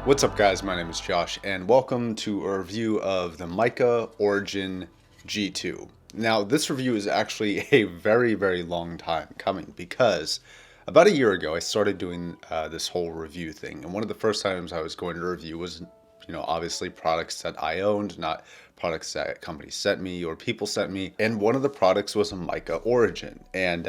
What's up guys, my name is Josh and welcome to a review of the Micca Origen G2. Now this review is actually a very long time coming because about a year ago I started doing this whole review thing, and one of the first times I was going to review was obviously products that I owned, not products that companies sent me or people sent me, and one of the products was a Micca Origen, and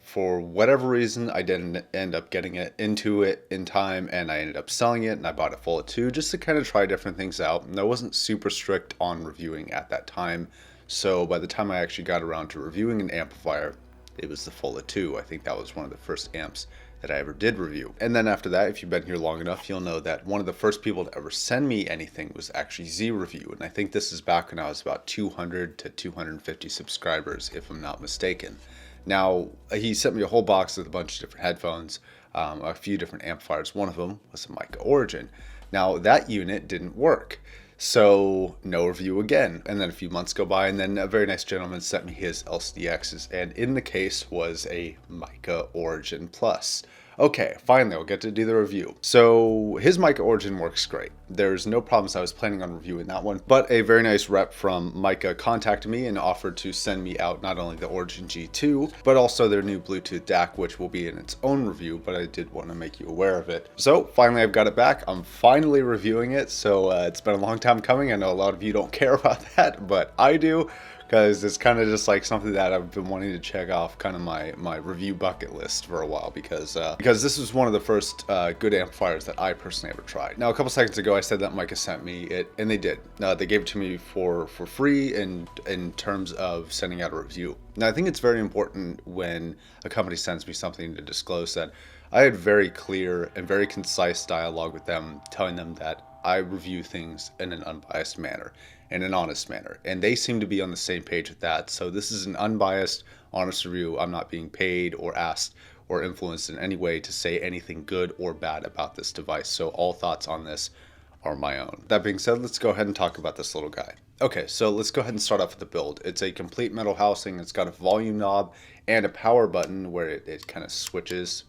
for whatever reason, I didn't end up getting into it in time, and I ended up selling it, and I bought a full of two just to kind of try different things out. And I wasn't super strict on reviewing at that time, so by the time I actually got around to reviewing an amplifier, it was the full of two. I think that was one of the first amps that I ever did review. And then after that, if you've been here long enough, you'll know that one of the first people to ever send me anything was actually Z Review, and I think this is back when I was about 200 to 250 subscribers, if I'm not mistaken. Now, he sent me a whole box with a bunch of different headphones, a few different amplifiers. One of them was a Micca Origen. Now, that unit didn't work, so no review again. And then a few months go by, and then a very nice gentleman sent me his LCDXs, and in the case was a Micca Origen Plus. Okay, finally, I'll get to do the review. So his Micca Origen works great. There's no problems. I was planning on reviewing that one, but a very nice rep from Micca contacted me and offered to send me out not only the Origen G2, but also their new Bluetooth DAC, which will be in its own review, but I did want to make you aware of it. So finally, I've got it back. I'm finally reviewing it. So it's been a long time coming. I know a lot of you don't care about that, but I do, because it's kind of just like something that I've been wanting to check off kind of my review bucket list for a while, because this was one of the first good amplifiers that I personally ever tried. Now, a couple seconds ago I said that Micca sent me it, and they did. They gave it to me for free in terms of sending out a review. Now, I think it's very important when a company sends me something to disclose that I had very clear and very concise dialogue with them, telling them that I review things in an unbiased manner, in an honest manner, and they seem to be on the same page with that. So this is an unbiased, honest review. I'm not being paid or asked or influenced in any way to say anything good or bad about this device, so all thoughts on this are my own. That being said, let's go ahead and talk about this little guy. Okay, so let's go ahead and start off with the build. It's a complete metal housing. It's got a volume knob and a power button where it kind of switches.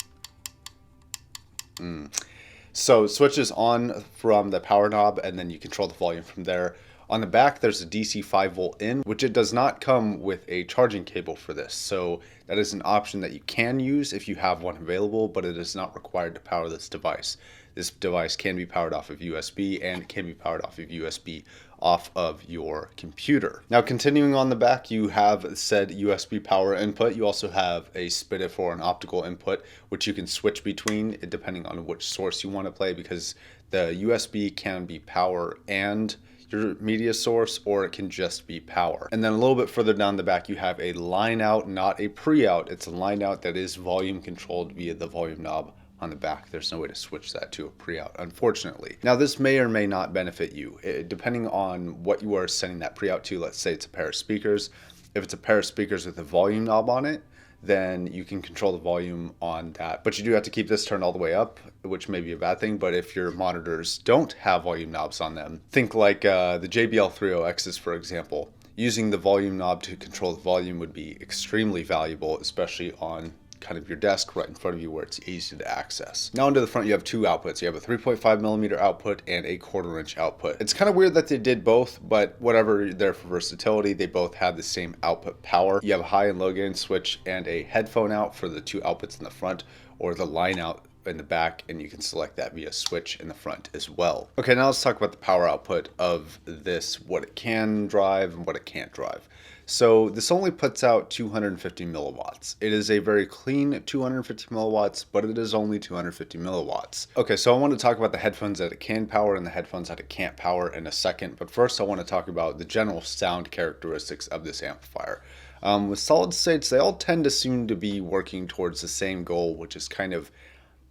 So it switches on from the power knob, and then you control the volume from there. On the back, there's a DC 5-volt in, which it does not come with a charging cable for this. So that is an option that you can use if you have one available, but it is not required to power this device. This device can be powered off of USB, and it can be powered off of USB off of your computer. Now, continuing on the back, you have said USB power input. You also have a SPDIF or an optical input, which you can switch between depending on which source you want to play, because the USB can be power and your media source, or it can just be power. And then a little bit further down the back, you have a line out, not a pre-out. It's a line out that is volume controlled via the volume knob on the back. There's no way to switch that to a pre-out, unfortunately. Now, this may or may not benefit you, depending on what you are sending that pre-out to. Let's say it's a pair of speakers. If it's a pair of speakers with a volume knob on it, then you can control the volume on that. But you do have to keep this turned all the way up, which may be a bad thing. But if your monitors don't have volume knobs on them, think like the JBL 30Xs, for example. Using the volume knob to control the volume would be extremely valuable, especially on kind of your desk right in front of you where it's easy to access. Now, into the front, you have two outputs. You have a 3.5 millimeter output and a 1/4 inch output. It's kind of weird that they did both, but whatever, they're for versatility. They both have the same output power. You have a high and low gain switch and a headphone out for the two outputs in the front, or the line out in the back, and you can select that via switch in the front as well. Okay, now let's talk about the power output of this, what it can drive and what it can't drive. So this only puts out 250 milliwatts. It is a very clean 250 milliwatts, but it is only 250 milliwatts. Okay, so I want to talk about the headphones that it can power and the headphones that it can't power in a second, but first I want to talk about the general sound characteristics of this amplifier. With solid states, they all tend to seem to be working towards the same goal, which is kind of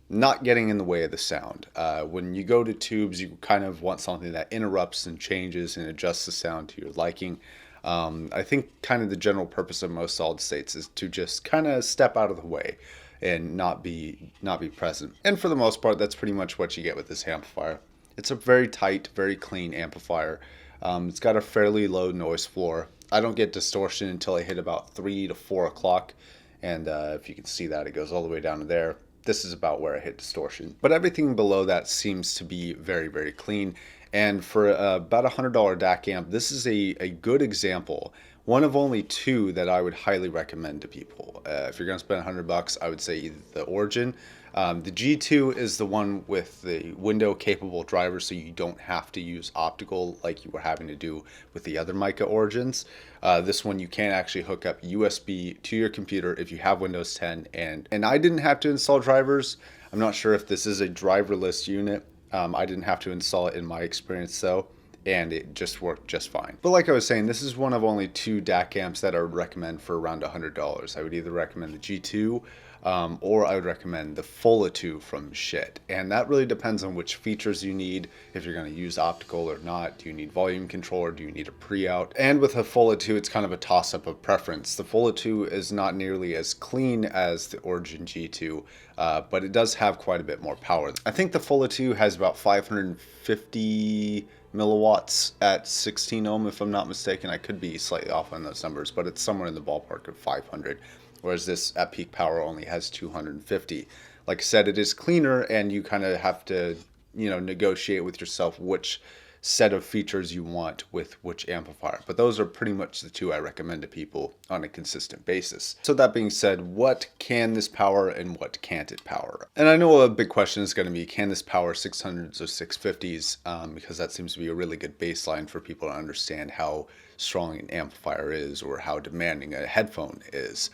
not getting in the way of the sound. When you go to tubes, you kind of want something that interrupts and changes and adjusts the sound to your liking. I think kind of the general purpose of most solid states is to just kind of step out of the way and not be present. And for the most part, that's pretty much what you get with this amplifier. It's a very tight, very clean amplifier. It's got a fairly low noise floor. I don't get distortion until I hit about 3 to 4 o'clock, and if you can see that, it goes all the way down to there. this is about where I hit distortion. But everything below that seems to be very, very clean. And for about $100 DAC amp, this is a good example. One of only two that I would highly recommend to people. If you're going to spend $100, I would say either the Origin. The G2 is the one with the window capable driver, so you don't have to use optical like you were having to do with the other Micca Origins. This one you can actually hook up USB to your computer if you have Windows 10, and I didn't have to install drivers. I'm not sure if this is a driverless unit. I didn't have to install it in my experience though, and it just worked just fine. But like I was saying, this is one of only two DAC amps that I would recommend for around $100. I would either recommend the G2 or I would recommend the Fola 2 from Schiit. And that really depends on which features you need, if you're going to use optical or not. Do you need volume control or do you need a pre-out? And with a Fola 2, it's kind of a toss-up of preference. The Fola 2 is not nearly as clean as the Origin G2, but it does have quite a bit more power. I think the Fola 2 has about 550 milliwatts at 16 ohm, if I'm not mistaken. I could be slightly off on those numbers, but it's somewhere in the ballpark of 500. Whereas this at peak power only has 250. Like I said, it is cleaner, and you kind of have to, negotiate with yourself which set of features you want with which amplifier. But those are pretty much the two I recommend to people on a consistent basis. So that being said, what can this power and what can't it power? And I know a big question is going to be, can this power 600s or 650s? Because that seems to be a really good baseline for people to understand how strong an amplifier is or how demanding a headphone is.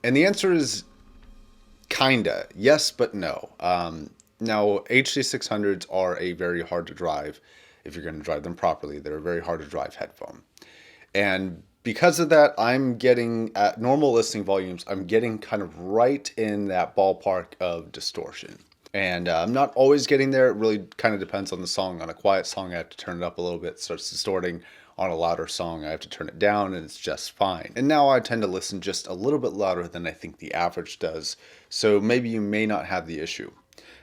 And the answer is kinda. Yes, but no. Now, HD600s are a very hard to drive, if you're going to drive them properly, they're a very hard to drive headphone. And because of that, I'm getting, at normal listening volumes, I'm getting kind of right in that ballpark of distortion. And I'm not always getting there. It really kind of depends on the song. On a quiet song, I have to turn it up a little bit, it starts distorting. On a louder song, I have to turn it down, and it's just fine. And now I tend to listen just a little bit louder than I think the average does, so maybe you may not have the issue.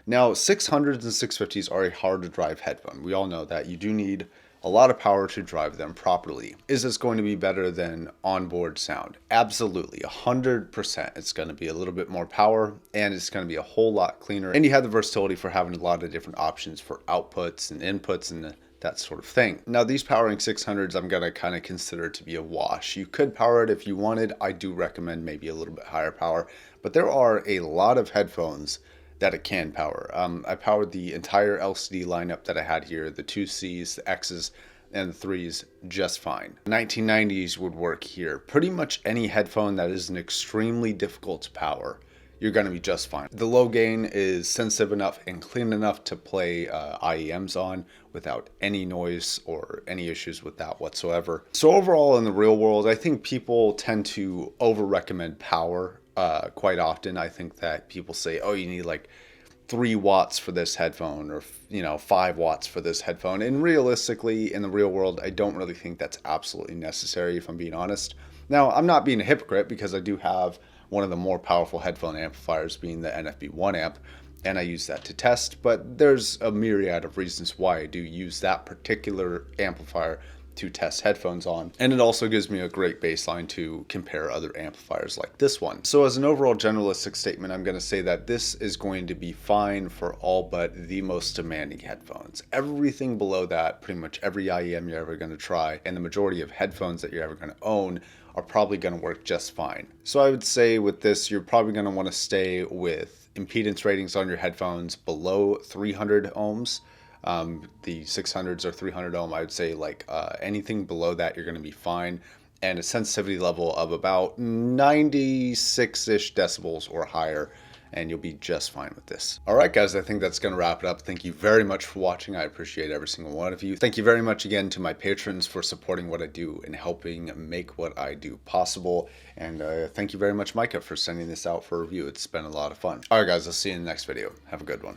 Now, 600s and 650s are a hard to drive headphone. We all know that. You do need a lot of power to drive them properly. Is this going to be better than onboard sound? Absolutely, 100%. It's going to be a little bit more power, and it's going to be a whole lot cleaner. And you have the versatility for having a lot of different options for outputs and inputs and that sort of thing. Now, these powering 600s, I'm going to kind of consider to be a wash. You could power it if you wanted. I do recommend maybe a little bit higher power, but there are a lot of headphones that it can power. I powered the entire LCD lineup that I had here, the 2Cs, the Xs, and the 3s just fine. 1990s would work here. Pretty much any headphone that isn't extremely difficult to power, you're going to be just fine. The low gain is sensitive enough and clean enough to play IEMs on without any noise or any issues with that whatsoever. So overall, in the real world, I think people tend to over-recommend power quite often. I think that people say, oh, you need like 3 watts for this headphone, or 5 watts for this headphone. And realistically, in the real world, I don't really think that's absolutely necessary, if I'm being honest. Now, I'm not being a hypocrite, because I do have one of the more powerful headphone amplifiers, being the NFB1 amp, and I use that to test, but there's a myriad of reasons why I do use that particular amplifier to test headphones on, and it also gives me a great baseline to compare other amplifiers like this one. So as an overall generalistic statement, I'm going to say that this is going to be fine for all but the most demanding headphones. Everything below that, pretty much every IEM you're ever going to try, and the majority of headphones that you're ever going to own, are probably going to work just fine. So I would say with this, you're probably going to want to stay with impedance ratings on your headphones below 300 ohms. The 600s are 300 ohm. I would say like anything below that, you're going to be fine. And a sensitivity level of about 96-ish decibels or higher, and you'll be just fine with this. All right, guys, I think that's going to wrap it up. Thank you very much for watching. I appreciate every single one of you. Thank you very much again to my patrons for supporting what I do and helping make what I do possible. And thank you very much, Micca, for sending this out for review. It's been a lot of fun. All right, guys, I'll see you in the next video. Have a good one.